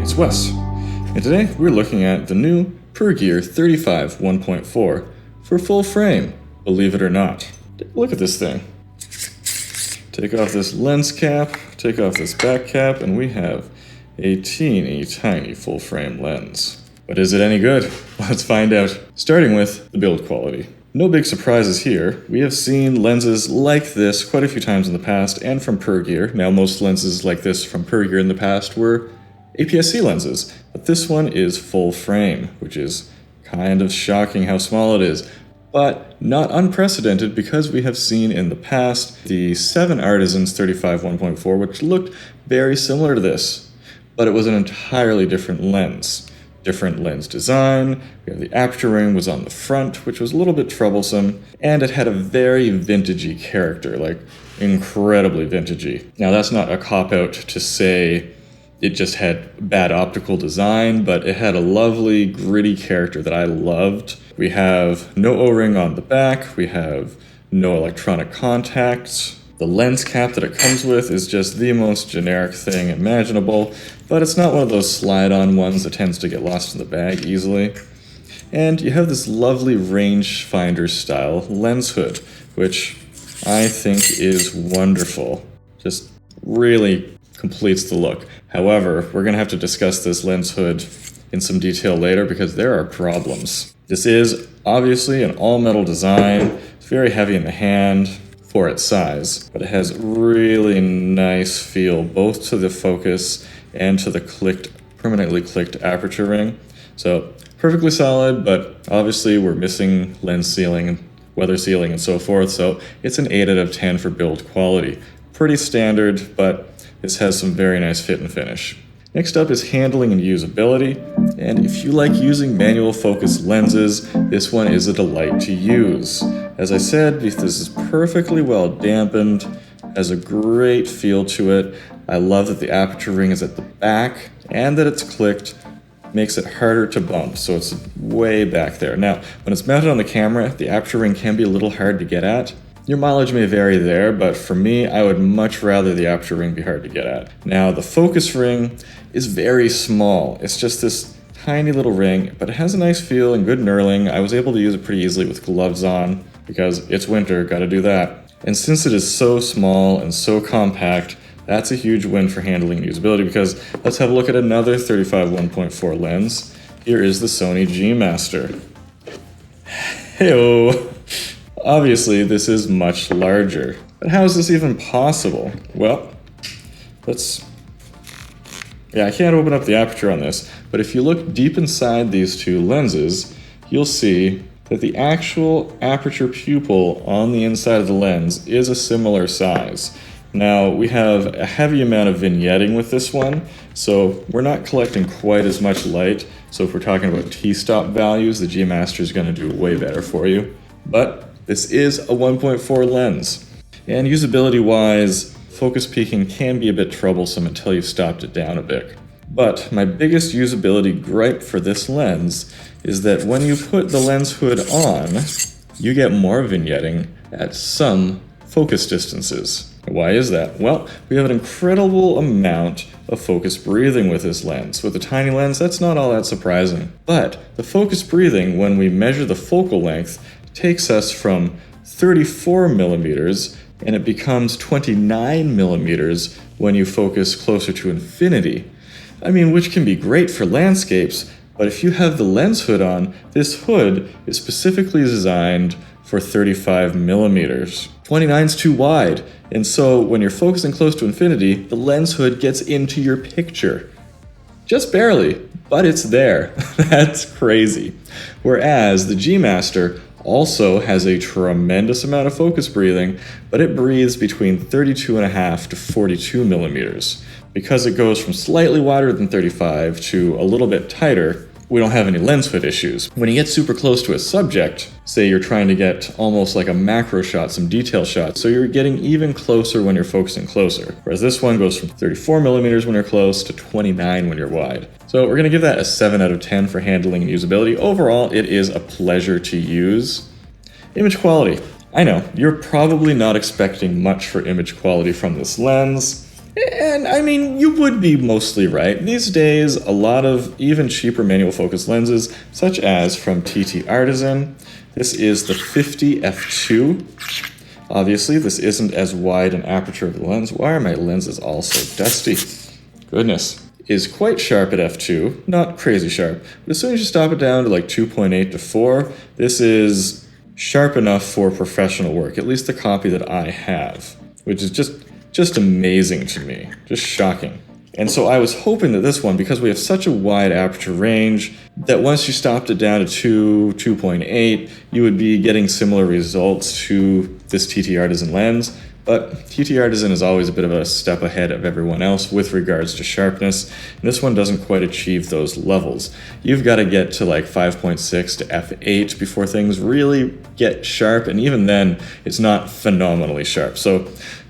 it's Wes, and today we're looking at the new Pergear 35 1.4 for full frame, believe it or not. Take a look at this thing. Take off this lens cap, take off this back cap, and we have a teeny tiny full frame lens. But is it any good? Let's find out. Starting with the build quality. No big surprises here. We have seen lenses like this quite a few times in the past and from Pergear. Now most lenses like this from Pergear in the past were APS-C lenses, but this one is full frame, which is kind of shocking how small it is, but not unprecedented because we have seen in the past the TTartisan's 35 1.4, which looked very similar to this, but it was an entirely different lens. Different lens design, we have the aperture ring was on the front, which was a little bit troublesome, and it had a very vintagey character, like incredibly vintagey. Now that's not a cop-out to say it just had bad optical design, but it had a lovely gritty character that I loved. We have no O-ring on the back, we have no electronic contacts. The lens cap that it comes with is just the most generic thing imaginable, but it's not one of those slide-on ones that tends to get lost in the bag easily. And you have this lovely rangefinder style lens hood, which I think is wonderful. Just really completes the look. However, we're going to have to discuss this lens hood in some detail later because there are problems. This is obviously an all-metal design. It's very heavy in the hand for its size, but it has really nice feel both to the focus and to the permanently clicked aperture ring. So perfectly solid, but obviously we're missing lens sealing, weather sealing, and so forth, so it's an 8 out of 10 for build quality. Pretty standard, but this has some very nice fit and finish. Next up is handling and usability, and if you like using manual focus lenses, this one is a delight to use. As I said, this is perfectly well dampened, has a great feel to it. I love that the aperture ring is at the back and that it's clicked, makes it harder to bump, so it's way back there. Now, when it's mounted on the camera, the aperture ring can be a little hard to get at. Your mileage may vary there, but for me, I would much rather the aperture ring be hard to get at. Now, the focus ring is very small. It's just this tiny little ring, but it has a nice feel and good knurling. I was able to use it pretty easily with gloves on because it's winter, gotta do that. And since it is so small and so compact, that's a huge win for handling and usability because let's have a look at another 35 1.4 lens. Here is the Sony G Master. Heyo! Obviously, this is much larger. But how is this even possible? Well, I can't open up the aperture on this, but if you look deep inside these two lenses, you'll see that the actual aperture pupil on the inside of the lens is a similar size. Now, we have a heavy amount of vignetting with this one, so we're not collecting quite as much light. So if we're talking about t-stop values, the G Master is going to do way better for you. But this is a 1.4 lens. And usability-wise, focus peaking can be a bit troublesome until you've stopped it down a bit. But my biggest usability gripe for this lens is that when you put the lens hood on, you get more vignetting at some focus distances. Why is that? Well, we have an incredible amount of focus breathing with this lens. With a tiny lens, that's not all that surprising. But the focus breathing, when we measure the focal length, takes us from 34 millimeters and it becomes 29 millimeters when you focus closer to infinity. I mean, which can be great for landscapes, but if you have the lens hood on, this hood is specifically designed for 35 millimeters. 29 is too wide, and so when you're focusing close to infinity, the lens hood gets into your picture. Just barely, but it's there. That's crazy. Whereas the G Master also has a tremendous amount of focus breathing, but it breathes between 32.5 to 42 millimeters. Because it goes from slightly wider than 35 to a little bit tighter, we don't have any lens hood issues. When you get super close to a subject, say you're trying to get almost like a macro shot, some detail shots, so you're getting even closer when you're focusing closer. Whereas this one goes from 34 millimeters when you're close to 29 when you're wide. So we're gonna give that a 7 out of 10 for handling and usability. Overall, it is a pleasure to use. Image quality. I know, you're probably not expecting much for image quality from this lens. And I mean, you would be mostly right. These days, a lot of even cheaper manual focus lenses, such as from TTartisan, this is the 50 f2. Obviously, this isn't as wide an aperture of the lens. Why are my lenses all so dusty? Goodness. Is quite sharp at f2, not crazy sharp, but as soon as you stop it down to like 2.8 to 4, this is sharp enough for professional work, at least the copy that I have, which is just amazing to me, just shocking. And so I was hoping that this one, because we have such a wide aperture range, that once you stopped it down to 2, 2.8, you would be getting similar results to this TTartisan lens. But TTartisan is always a bit of a step ahead of everyone else with regards to sharpness, and this one doesn't quite achieve those levels. You've got to get to like 5.6 to f8 before things really get sharp, and even then, it's not phenomenally sharp. So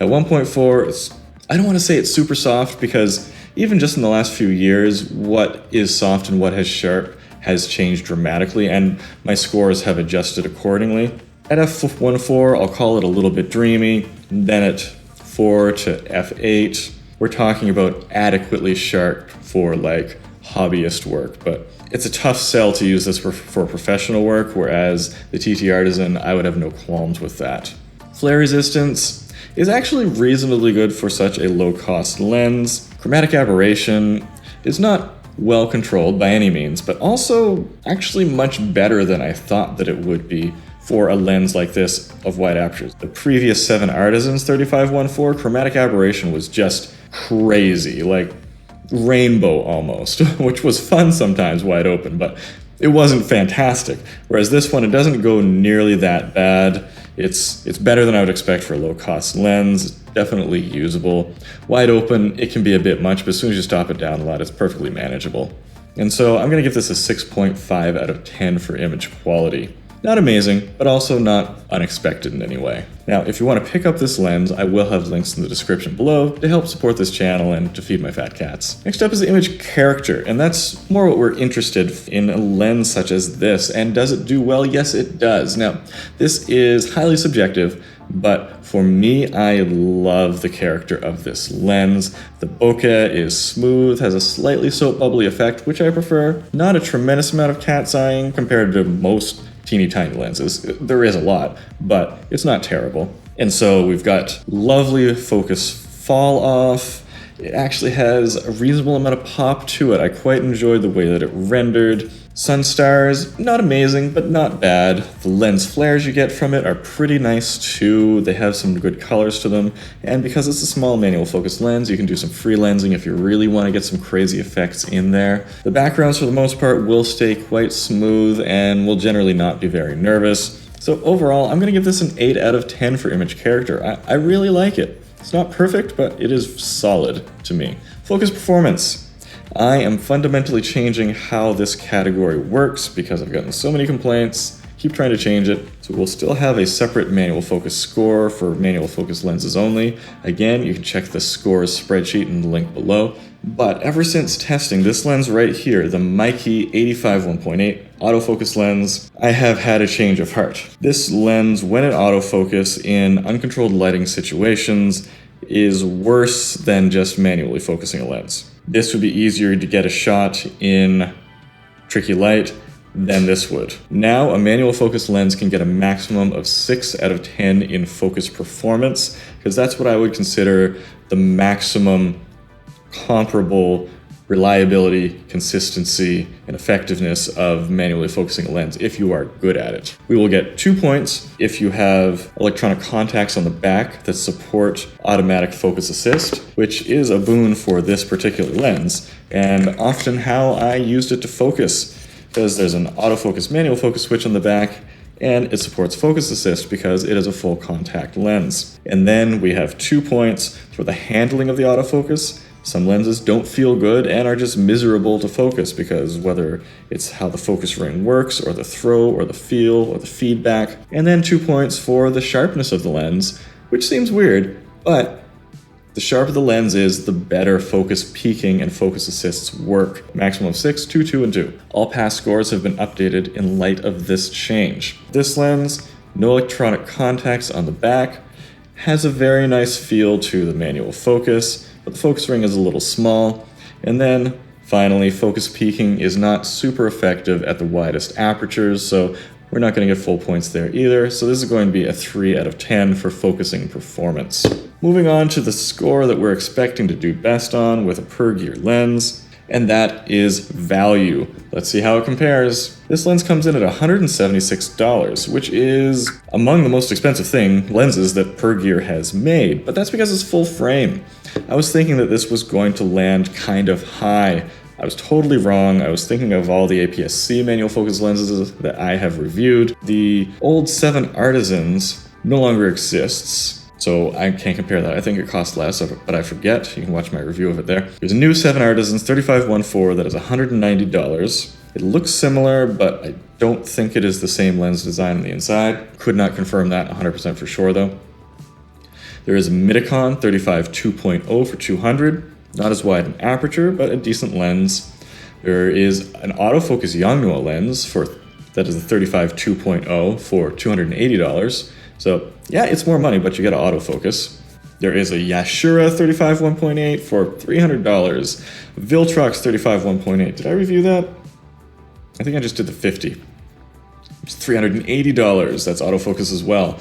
at 1.4, I don't want to say it's super soft, because even just in the last few years, what is soft and what is sharp has changed dramatically, and my scores have adjusted accordingly. At f1.4, I'll call it a little bit dreamy. Then at 4 to f8, we're talking about adequately sharp for like hobbyist work, but it's a tough sell to use this for professional work, whereas the TTartisan, I would have no qualms with that. Flare resistance is actually reasonably good for such a low-cost lens. Chromatic aberration is not well controlled by any means, but also actually much better than I thought that it would be for a lens like this of wide apertures. The previous 7 Artisans 35-1.4 chromatic aberration was just crazy, like rainbow almost, which was fun sometimes wide open, but it wasn't fantastic. Whereas this one, it doesn't go nearly that bad. It's better than I would expect for a low-cost lens. Definitely usable. Wide open, it can be a bit much, but as soon as you stop it down a lot, it's perfectly manageable. And so I'm gonna give this a 6.5 out of 10 for image quality. Not amazing, but also not unexpected in any way. Now, if you want to pick up this lens, I will have links in the description below to help support this channel and to feed my fat cats. Next up is the image character, and that's more what we're interested in a lens such as this. And does it do well? Yes, it does. Now, this is highly subjective, but for me, I love the character of this lens. The bokeh is smooth, has a slightly soap bubbly effect, which I prefer. Not a tremendous amount of cat's eyeing compared to most teeny tiny lenses. There is a lot, but it's not terrible. And so we've got lovely focus fall off. It actually has a reasonable amount of pop to it. I quite enjoyed the way that it rendered. Sun stars, not amazing, but not bad. The lens flares you get from it are pretty nice too. They have some good colors to them. And because it's a small manual focus lens, you can do some free lensing if you really want to get some crazy effects in there. The backgrounds for the most part will stay quite smooth and will generally not be very nervous. So overall, I'm going to give this an 8 out of 10 for image character. I really like it. It's not perfect, but it is solid to me. Focus performance. I am fundamentally changing how this category works because I've gotten so many complaints. Keep trying to change it. So we'll still have a separate manual focus score for manual focus lenses only. Again, you can check the scores spreadsheet in the link below. But ever since testing this lens right here, the Mikey 85-1.8 autofocus lens, I have had a change of heart. This lens, when in autofocus in uncontrolled lighting situations, is worse than just manually focusing a lens. This would be easier to get a shot in tricky light than this would. Now, a manual focus lens can get a maximum of 6 out of 10 in focus performance, because that's what I would consider the maximum comparable reliability, consistency, and effectiveness of manually focusing a lens if you are good at it. We will get 2 points if you have electronic contacts on the back that support automatic focus assist, which is a boon for this particular lens, and often how I used it to focus, because there's an autofocus manual focus switch on the back, and it supports focus assist because it is a full contact lens. And then we have 2 points for the handling of the autofocus. Some lenses don't feel good and are just miserable to focus because whether it's how the focus ring works, or the throw, or the feel, or the feedback. And then 2 points for the sharpness of the lens, which seems weird, but the sharper the lens is, the better focus peaking and focus assists work. Maximum of 6, 2, 2, and 2. All past scores have been updated in light of this change. This lens, no electronic contacts on the back, has a very nice feel to the manual focus. but the focus ring is a little small. And then finally, focus peaking is not super effective at the widest apertures, so we're not going to get full points there either. So this is going to be a 3 out of 10 for focusing performance. Moving on to the score that we're expecting to do best on with a Pergear lens, and that is value. Let's see how it compares. This lens comes in at $176, which is among the most expensive lenses that Pergear has made, but that's because it's full frame. I was thinking that this was going to land kind of high. I was totally wrong. I was thinking of all the APS-C manual focus lenses that I have reviewed. The old 7Artisans no longer exists, so I can't compare that. I think it costs less, but I forget. You can watch my review of it there. There's a new 7Artisans 35-1.4 that is $190. It looks similar, but I don't think it is the same lens design on the inside. Could not confirm that 100% for sure, though. There is a Midicon 35-2.0 for $200. Not as wide an aperture, but a decent lens. There is an autofocus Yongnuo lens that is a 35-2.0 for $280. So yeah, it's more money, but you get an autofocus. There is a Yashura 35-1.8 for $300. Viltrox 35-1.8. Did I review that? I think I just did the 50. It's $380. That's autofocus as well.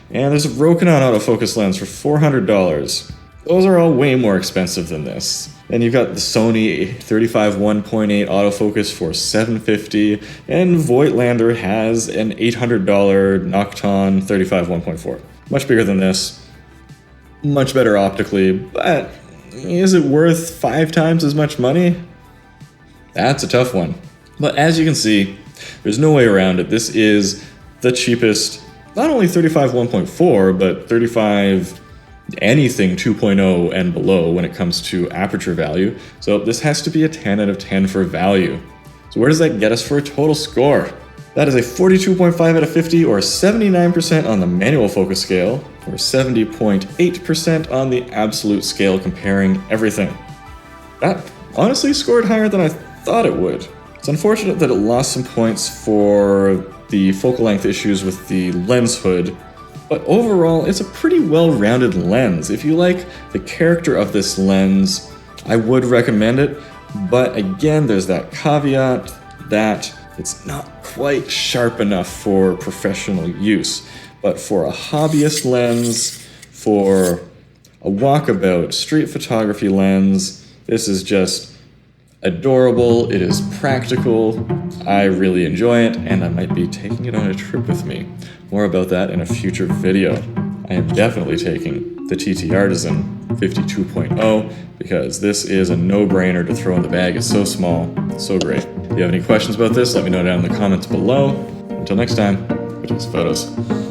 And there's a Rokinon autofocus lens for $400. Those are all way more expensive than this. Then you've got the Sony 35-1.8 autofocus for $750, and Voigtlander has an $800 Nocton 35-1.4. Much bigger than this, much better optically, but is it worth 5 times as much money? That's a tough one. But as you can see, there's no way around it. This is the cheapest, not only 35-1.4, but 35 anything 2.0 and below when it comes to aperture value. So this has to be a 10 out of 10 for value. So where does that get us for a total score? That is a 42.5 out of 50, or 79% on the manual focus scale, or 70.8% on the absolute scale comparing everything. That honestly scored higher than I thought it would. It's unfortunate that it lost some points for the focal length issues with the lens hood, but overall, it's a pretty well-rounded lens. If you like the character of this lens, I would recommend it. But again, there's that caveat that it's not quite sharp enough for professional use. But for a hobbyist lens, for a walkabout street photography lens, this is just adorable. It is practical. I really enjoy it, and I might be taking it on a trip with me. More about that in a future video. I am definitely taking the TTartisan 52.0 because this is a no-brainer to throw in the bag. It's so small, so great. If you have any questions about this, let me know down in the comments below. Until next time, go take some photos.